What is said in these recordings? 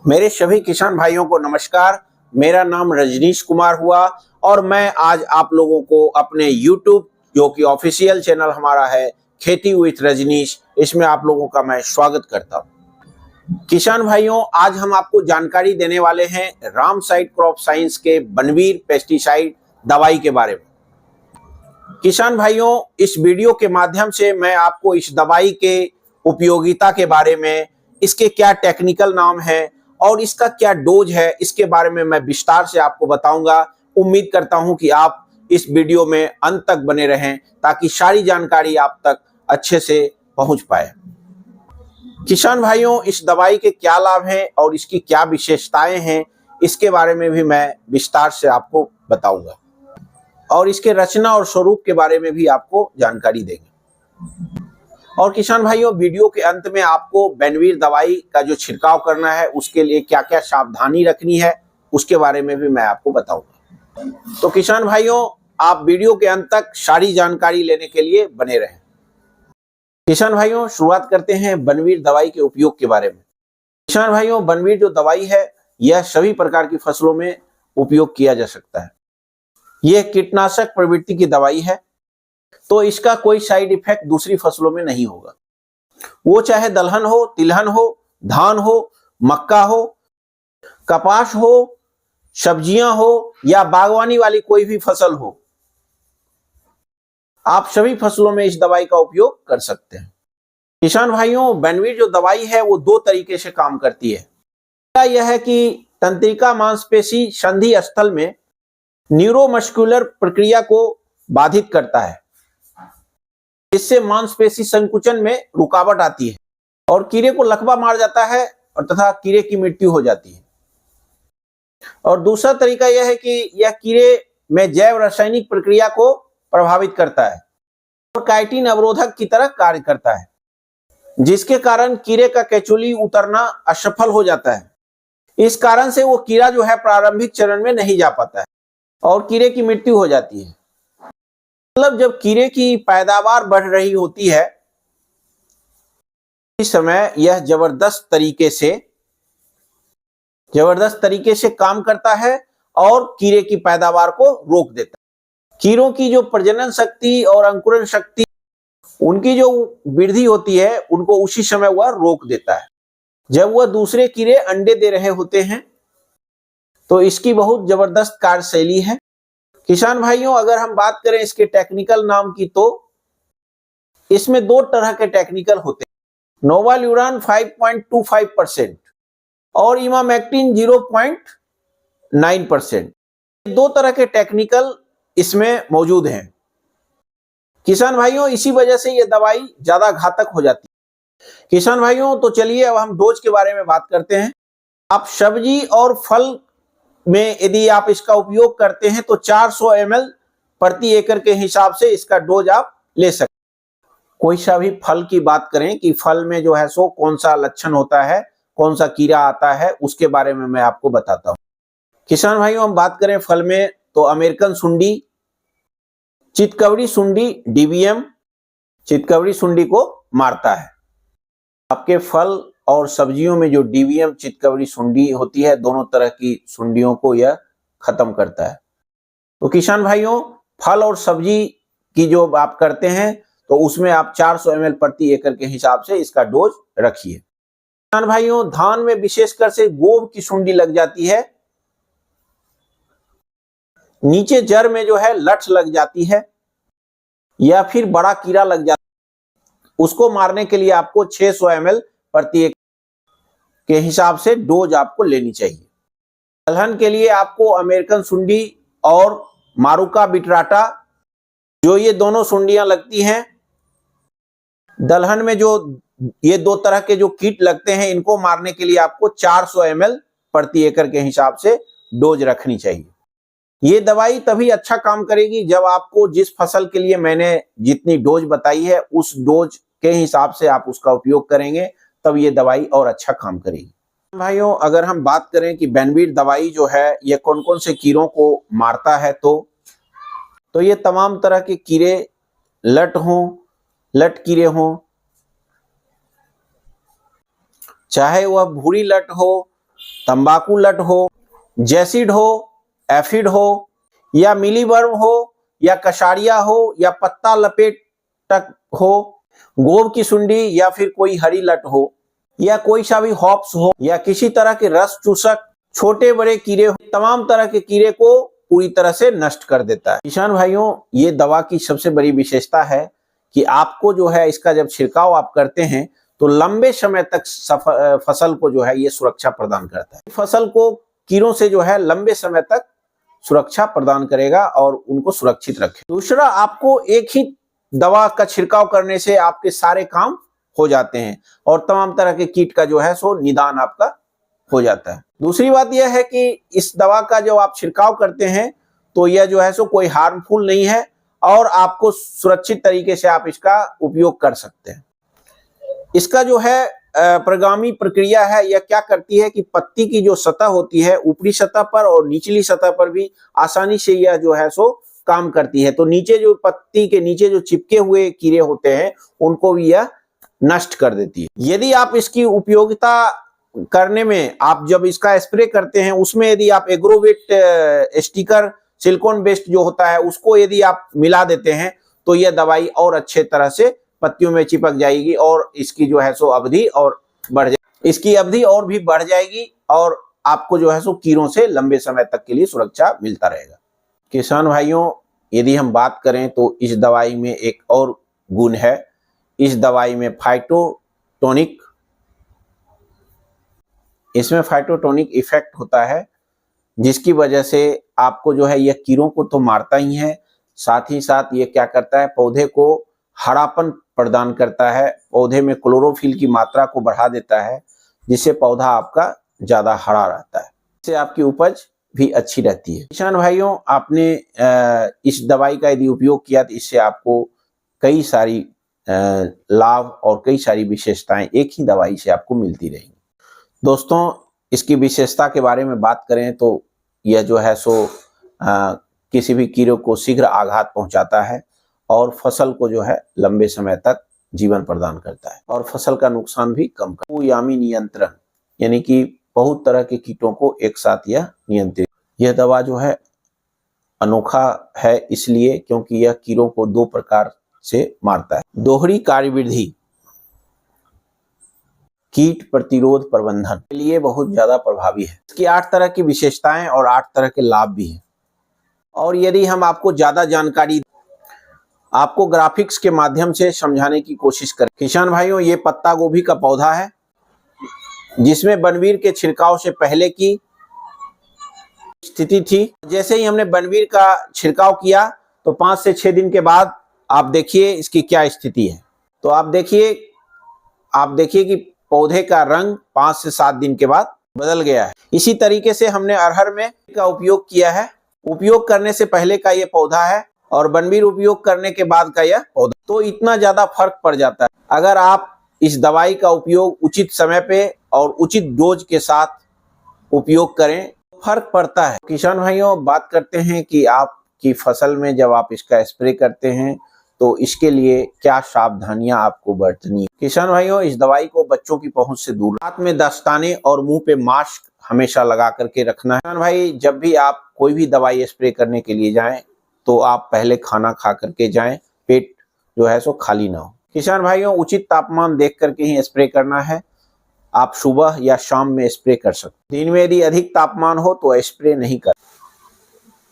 मेरे सभी किसान भाइयों को नमस्कार। मेरा नाम रजनीश कुमार हुआ और मैं आज आप लोगों को अपने YouTube जो कि ऑफिशियल चैनल हमारा है खेती विथ रजनीश, इसमें आप लोगों का मैं स्वागत करता हूं। किसान भाइयों, आज हम आपको जानकारी देने वाले हैं रामसाइड क्रॉप साइंस के बनवीर पेस्टिसाइड दवाई के बारे में। किसान भाइयों, इस वीडियो के माध्यम से मैं आपको इस दवाई के उपयोगिता के बारे में, इसके क्या टेक्निकल नाम है और इसका क्या डोज है, इसके बारे में मैं विस्तार से आपको बताऊंगा। उम्मीद करता हूं कि आप इस वीडियो में अंत तक बने रहें ताकि सारी जानकारी आप तक अच्छे से पहुंच पाए। किसान भाइयों, इस दवाई के क्या लाभ हैं और इसकी क्या विशेषताएं हैं, इसके बारे में भी मैं विस्तार से आपको बताऊंगा और इसके रचना और स्वरूप के बारे में भी आपको जानकारी देंगे। और किसान भाइयों, वीडियो के अंत में आपको बनवीर दवाई का जो छिड़काव करना है उसके लिए क्या क्या सावधानी रखनी है उसके बारे में भी मैं आपको बताऊंगा। तो किसान भाइयों, आप वीडियो के अंत तक सारी जानकारी लेने के लिए बने रहें। किसान भाइयों, शुरुआत करते हैं बनवीर दवाई के उपयोग के बारे में। किसान भाइयों, बनवीर जो दवाई है यह सभी प्रकार की फसलों में उपयोग किया जा सकता है। यह कीटनाशक प्रवृत्ति की दवाई है, तो इसका कोई साइड इफेक्ट दूसरी फसलों में नहीं होगा। वो चाहे दलहन हो, तिलहन हो, धान हो, मक्का हो, कपास हो, सब्जियां हो या बागवानी वाली कोई भी फसल हो, आप सभी फसलों में इस दवाई का उपयोग कर सकते हैं। किसान भाइयों, बनवीर जो दवाई है वो दो तरीके से काम करती है। यह है कि तंत्रिका मांसपेशी संधि स्थल में न्यूरोमस्कुलर प्रक्रिया को बाधित करता है, जिससे मांसपेशी संकुचन में रुकावट आती है और कीड़े को लकवा मार जाता है और तथा कीड़े की मृत्यु हो जाती है। और दूसरा तरीका यह है कि यह कीड़े में जैव रासायनिक प्रक्रिया को प्रभावित करता है और काइटिन अवरोधक की तरह कार्य करता है, जिसके कारण कीड़े का केचुली उतरना असफल हो जाता है। इस कारण से वो कीड़ा जो है प्रारंभिक चरण में नहीं जा पाता है और कीड़े की मृत्यु हो जाती है। मतलब जब कीड़े की पैदावार बढ़ रही होती है, इस समय यह जबरदस्त तरीके से काम करता है और कीड़े की पैदावार को रोक देता है। कीड़ों की जो प्रजनन शक्ति और अंकुरण शक्ति, उनकी जो वृद्धि होती है, उनको उसी समय वह रोक देता है जब वह दूसरे कीड़े अंडे दे रहे होते हैं। तो इसकी बहुत जबरदस्त कार्यशैली है। किसान भाइयों, अगर हम बात करें इसके टेक्निकल नाम की, तो इसमें दो तरह के टेक्निकल होते हैं, नोवाल्यूरान 5.25% और इमामेक्टिन 0.9%। दो तरह के टेक्निकल इसमें मौजूद हैं। किसान भाइयों, इसी वजह से यह दवाई ज्यादा घातक हो जाती है। किसान भाइयों, तो चलिए अब हम डोज के बारे में बात करते हैं। आप सब्जी और फल में यदि आप इसका उपयोग करते हैं तो 400 ml प्रति एकड़ के हिसाब से इसका डोज आप ले सकते हैं। कोई सा भी फल की बात करें कि फल में जो है सो कौन सा लक्षण होता है, कौन सा कीड़ा आता है, उसके बारे में मैं आपको बताता हूं। किसान भाइयों, हम बात करें फल में तो अमेरिकन सुंडी, चितकबरी सुंडी, DBM चितकबरी सुंडी को मारता है। आपके फल और सब्जियों में जो DBM चितकबरी सुंडी होती है, दोनों तरह की सुंडियों को यह खत्म करता है। तो किसान भाइयों, फल और सब्जी की जो आप करते हैं तो उसमें आप 400 ml प्रति एकड़ के हिसाब से इसका डोज रखिए। किसान भाइयों, धान में विशेषकर से गोब की सुंडी लग जाती है, नीचे जड़ में जो है लठ लग जाती है या फिर बड़ा कीड़ा लग जाता है, उसको मारने के लिए आपको 600 ml प्रति एकड़ के हिसाब से डोज आपको लेनी चाहिए। दलहन के लिए आपको अमेरिकन सुंडी और मारुका बिटराटा, जो ये दोनों सुंडियां लगती हैं, दलहन में जो ये दो तरह के जो कीट लगते हैं, इनको मारने के लिए आपको 400 ml प्रति एकड़ के हिसाब से डोज रखनी चाहिए। ये दवाई तभी अच्छा काम करेगी जब आपको जिस फसल के लिए मैंने जितनी डोज बताई है उस डोज के हिसाब से आप उसका उपयोग करेंगे, तब ये दवाई और अच्छा काम करेगी। भाइयों, अगर हम बात करें कि बनवीर दवाई जो है ये कौन कौन से कीड़ों को मारता है, तो ये तमाम तरह के कीड़े, लट कीड़े हों, चाहे वह भूरी लट हो, तंबाकू लट हो, जैसिड हो, एफिड हो, या मिलीवर्म हो, या कशाड़िया हो, या पत्ता लपेटक हो, गोब की सुंडी, या फिर कोई हरी लट हो, या कोई सा भी हॉप्स हो, या किसी तरह के रस चूसक छोटे बड़े कीड़े हो, तमाम तरह के कीड़े को पूरी तरह से नष्ट कर देता है। किसान भाइयों, ये दवा की सबसे बड़ी विशेषता है कि आपको जो है इसका जब छिड़काव आप करते हैं तो लंबे समय तक फसल को जो है ये सुरक्षा प्रदान करता है। फसल को कीड़ों से जो है लंबे समय तक सुरक्षा प्रदान करेगा और उनको सुरक्षित रखेगा। दूसरा, आपको एक ही दवा का छिड़काव करने से आपके सारे काम हो जाते हैं और तमाम तरह के कीट का जो है सो निदान आपका हो जाता है। दूसरी बात यह है कि इस दवा का जो आप छिड़काव करते हैं तो यह जो है सो कोई हार्मफुल नहीं है और आपको सुरक्षित तरीके से आप इसका उपयोग कर सकते हैं। इसका जो है प्रगामी प्रक्रिया है, यह क्या करती है कि पत्ती की जो सतह होती है ऊपरी सतह पर और निचली सतह पर भी आसानी से यह जो है सो काम करती है। तो नीचे जो पत्ती के नीचे जो चिपके हुए कीड़े होते हैं उनको भी यह नष्ट कर देती है। यदि आप इसकी उपयोगिता करने में, आप जब इसका स्प्रे करते हैं उसमें यदि आप एग्रोवेट स्टिकर सिलिकॉन बेस्ड जो होता है उसको यदि आप मिला देते हैं तो यह दवाई और अच्छे तरह से पत्तियों में चिपक जाएगी और इसकी जो है सो अवधि और बढ़ जाएगी, इसकी अवधि और भी बढ़ जाएगी और आपको जो है सो कीड़ों से लंबे समय तक के लिए सुरक्षा मिलता रहेगा। किसान भाइयों, यदि हम बात करें तो इस दवाई में एक और गुण है। इस दवाई में इसमें फाइटोटोनिक इफेक्ट होता है जिसकी वजह से आपको जो है यह कीड़ों को तो मारता ही है, साथ ही साथ ये क्या करता है, पौधे को हरापन प्रदान करता है, पौधे में क्लोरोफिल की मात्रा को बढ़ा देता है जिससे पौधा आपका ज्यादा हरा रहता है, इससे आपकी उपज भी अच्छी रहती है। किसान भाइयों, आपने इस दवाई का यदि उपयोग किया तो इससे आपको कई सारी लाभ और कई सारी विशेषताएं एक ही दवाई से आपको मिलती रहेंगी। दोस्तों, इसकी विशेषता के बारे में बात करें तो यह जो है सो किसी भी कीड़े को शीघ्र आघात पहुंचाता है और फसल को जो है लंबे समय तक जीवन प्रदान करता है और फसल का नुकसान भी कम करता है। यामी नियंत्रण, यानी कि बहुत तरह के कीटों को एक साथ यह नियंत्रित। यह दवा जो है अनोखा है इसलिए क्योंकि यह कीड़ों को दो प्रकार से मारता है। दोहरी कार्यविधि कीट प्रतिरोध प्रबंधन के लिए बहुत ज्यादा प्रभावी है। इसकी 8 तरह की विशेषताएं और 8 तरह के लाभ भी हैं। और यदि हम आपको ज्यादा जानकारी आपको ग्राफिक्स के माध्यम से समझाने की कोशिश करें। किसान भाइयों, ये पत्ता गोभी का पौधा है जिसमें बनवीर के छिड़काव से पहले की स्थिति थी। जैसे ही हमने बनवीर का छिड़काव किया तो 5 से 6 दिन के बाद आप देखिए इसकी क्या स्थिति है। तो आप देखिए कि पौधे का रंग 5 से 7 दिन के बाद बदल गया है। इसी तरीके से हमने अरहर में का उपयोग किया है। उपयोग करने से पहले का ये पौधा है और बनवीर उपयोग करने के बाद का यह पौधा, तो इतना ज्यादा फर्क पड़ जाता है। अगर आप इस दवाई का उपयोग उचित समय पे और उचित डोज के साथ उपयोग करें तो फर्क पड़ता है। किसान भाइयों, बात करते हैं कि आपकी फसल में जब आप इसका स्प्रे करते हैं तो इसके लिए क्या सावधानियां आपको बरतनी है। किसान भाइयों, इस दवाई को बच्चों की पहुंच से दूर, हाथ में दस्ताने और मुंह पे मास्क हमेशा लगा करके रखना है। किसान भाई, जब भी आप कोई भी दवाई स्प्रे करने के लिए जाएं तो आप पहले खाना खा करके जाएं, पेट जो है सो खाली ना हो। किसान भाइयों, उचित तापमान देख करके ही स्प्रे करना है। आप सुबह या शाम में स्प्रे कर सकते। दिन में यदि अधिक तापमान हो तो स्प्रे नहीं कर।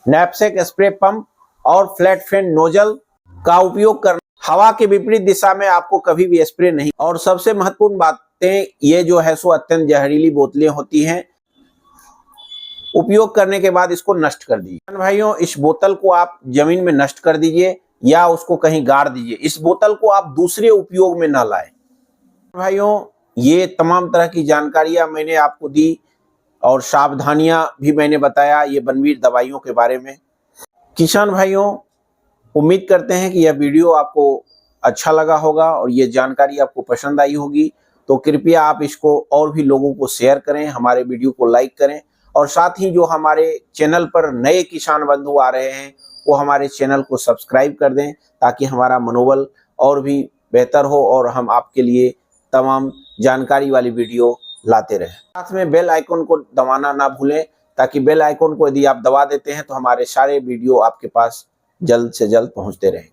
नैपसेक स्प्रे पंप और फ्लैट फैन नोजल का उपयोग करना। हवा के विपरीत दिशा में आपको कभी भी स्प्रे नहीं। और सबसे महत्वपूर्ण बातें, ये जो है सो अत्यंत जहरीली बोतलें होती हैं, उपयोग करने के बाद इसको नष्ट कर दीजिए। भाइयों, इस बोतल को आप जमीन में नष्ट कर दीजिए या उसको कहीं गाड़ दीजिए। इस बोतल को आप दूसरे उपयोग में ना लाएं। भाइयों, ये तमाम तरह की जानकारियां मैंने आपको दी और सावधानियां भी मैंने बताया ये बनवीर दवाइयों के बारे में। किसान भाइयों, उम्मीद करते हैं कि यह वीडियो आपको अच्छा लगा होगा और ये जानकारी आपको पसंद आई होगी। तो कृपया आप इसको और भी लोगों को शेयर करें, हमारे वीडियो को लाइक करें और साथ ही जो हमारे चैनल पर नए किसान बंधु आ रहे हैं वो हमारे चैनल को सब्सक्राइब कर दें ताकि हमारा मनोबल और भी बेहतर हो और हम आपके लिए तमाम जानकारी वाली वीडियो लाते रहें। साथ में बेल आइकन को दबाना ना भूलें, ताकि बेल आइकन को यदि आप दबा देते हैं तो हमारे सारे वीडियो आपके पास जल्द से जल्द पहुंचते रहें।